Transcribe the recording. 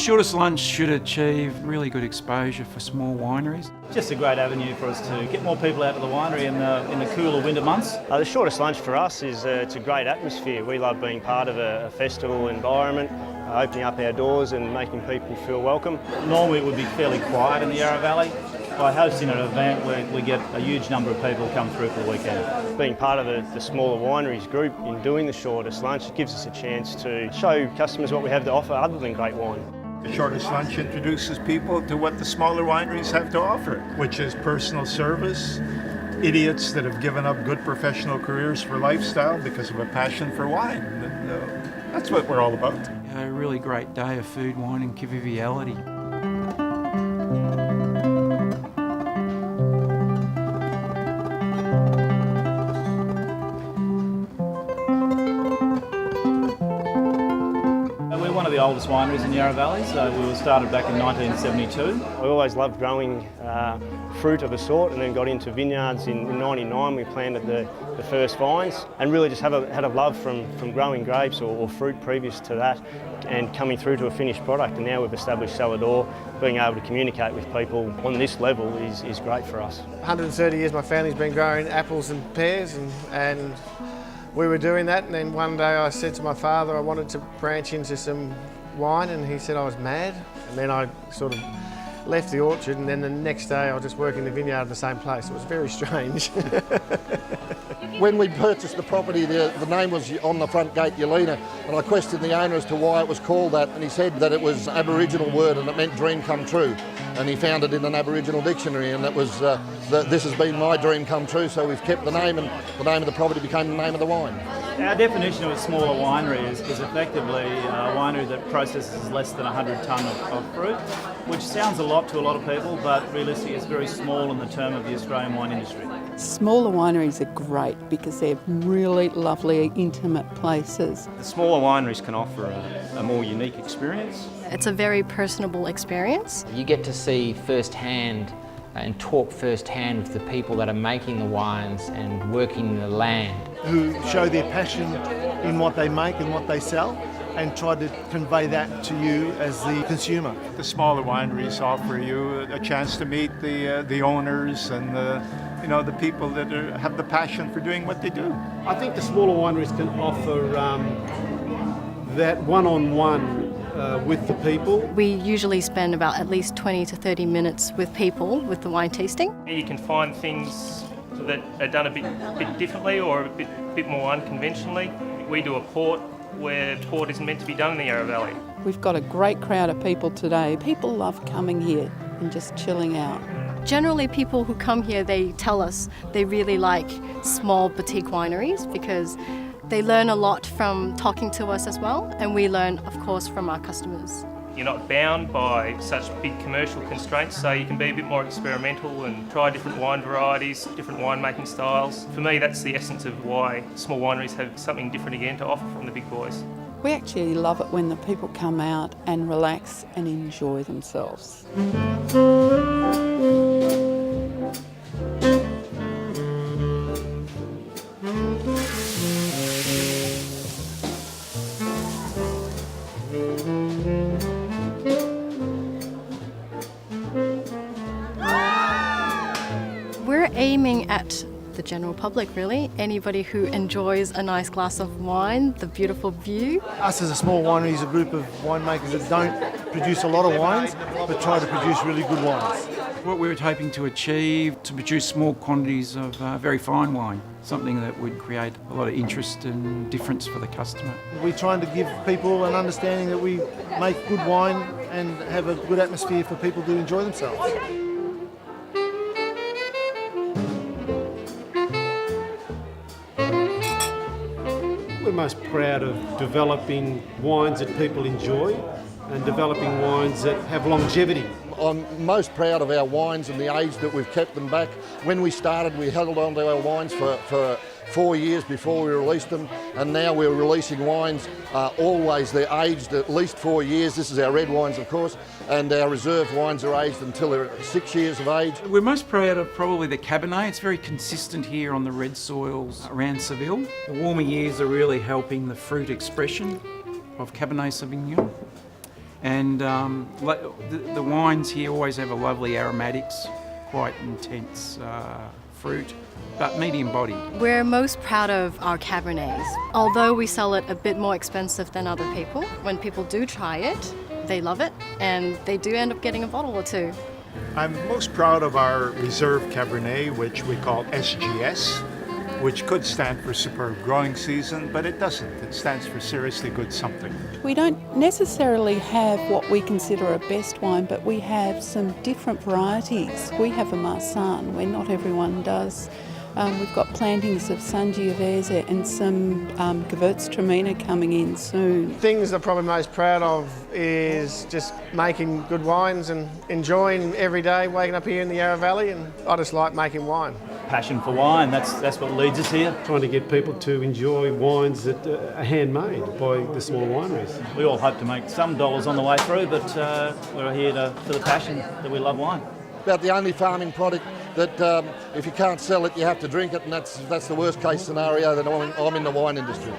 shortest lunch should achieve really good exposure for small wineries. Just a great avenue for us to get more people out to the winery in the cooler winter months. The shortest lunch for us is it's a great atmosphere. We love being part of a festival environment, opening up our doors and making people feel welcome. Normally it would be fairly quiet in the Yarra Valley. By hosting an event, we get a huge number of people come through for the weekend. Being part of the Smaller Wineries group in doing the shortest lunch, it gives us a chance to show customers what we have to offer other than great wine. The shortest lunch introduces people to what the smaller wineries have to offer, which is personal service, idiots that have given up good professional careers for lifestyle because of a passion for wine. And, that's what we're all about. A really great day of food, wine and conviviality. We're one of the oldest wineries in Yarra Valley, so we were started back in 1972. I always loved growing fruit of a sort, and then got into vineyards in '99. We planted the first vines, and really just had a love from growing grapes or fruit previous to that, and coming through to a finished product. And now we've established cellar door. Being able to communicate with people on this level is great for us. 130 years my family's been growing apples and pears, and we were doing that, and then one day I said to my father I wanted to branch into some wine, and he said I was mad. And then I sort of left the orchard, and then the next day I was just working the vineyard in the same place. It was very strange. When we purchased the property, the name was on the front gate, Yelena, and I questioned the owner as to why it was called that, and he said that it was an Aboriginal word and it meant dream come true. And he found it in an Aboriginal dictionary, and that was this has been my dream come true, so we've kept the name, and the name of the property became the name of the wine. Our definition of a smaller winery is effectively a winery that processes less than 100 tonne of fruit, which sounds a lot to a lot of people, but realistically it's very small in the term of the Australian wine industry. Smaller wineries are great because they're really lovely, intimate places. The smaller wineries can offer a more unique experience. It's a very personable experience. You get to see firsthand and talk firsthand with the people that are making the wines and working the land. Who show their passion in what they make and what they sell, and try to convey that to you as the consumer. The smaller wineries offer you a chance to meet the owners and the people that have the passion for doing what they do. I think the smaller wineries can offer that one-on-one with the people. We usually spend about at least 20 to 30 minutes with people with the wine tasting. You can find things that are done a bit differently or a bit more unconventionally. We do a port where port isn't meant to be done in the Yarra Valley. We've got a great crowd of people today. People love coming here and just chilling out. Generally, people who come here, they tell us they really like small boutique wineries because they learn a lot from talking to us as well, and we learn, of course, from our customers. You're not bound by such big commercial constraints, so you can be a bit more experimental and try different wine varieties, different winemaking styles. For me, that's the essence of why small wineries have something different again to offer from the big boys. We actually love it when the people come out and relax and enjoy themselves. We're aiming at the general public, really. Anybody who enjoys a nice glass of wine, the beautiful view. Us as a small winery is a group of winemakers that don't produce a lot of wines, but try to produce really good wines. What we were hoping to achieve, to produce small quantities of very fine wine, something that would create a lot of interest and difference for the customer. We're trying to give people an understanding that we make good wine and have a good atmosphere for people to enjoy themselves. We're most proud of developing wines that people enjoy and developing wines that have longevity. I'm most proud of our wines and the age that we've kept them back. When we started, we held on to our wines for 4 years before we released them, and now we're releasing wines always. They're aged at least 4 years. This is our red wines, of course, and our reserve wines are aged until they're 6 years of age. We're most proud of probably the Cabernet. It's very consistent here on the red soils around Seville. The warmer years are really helping the fruit expression of Cabernet Sauvignon. And the wines here always have a lovely aromatics, quite intense fruit, but medium bodied. We're most proud of our Cabernets. Although we sell it a bit more expensive than other people, when people do try it, they love it and they do end up getting a bottle or two. I'm most proud of our Reserve Cabernet, which we call SGS, which could stand for Superb Growing Season, but it doesn't. It stands for Seriously Good Something. We don't necessarily have what we consider a best wine, but we have some different varieties. We have a Marsanne, where not everyone does. We've got plantings of Sangiovese and some Gewürztraminer coming in soon. Things I'm probably most proud of is just making good wines and enjoying every day waking up here in the Yarra Valley, and I just like making wine. Passion for wine, that's what leads us here. Trying to get people to enjoy wines that are handmade by the smaller wineries. We all hope to make some dollars on the way through, but we're here for the passion that we love wine. About the only farming product that if you can't sell it, you have to drink it, and that's the worst case scenario that I'm in the wine industry.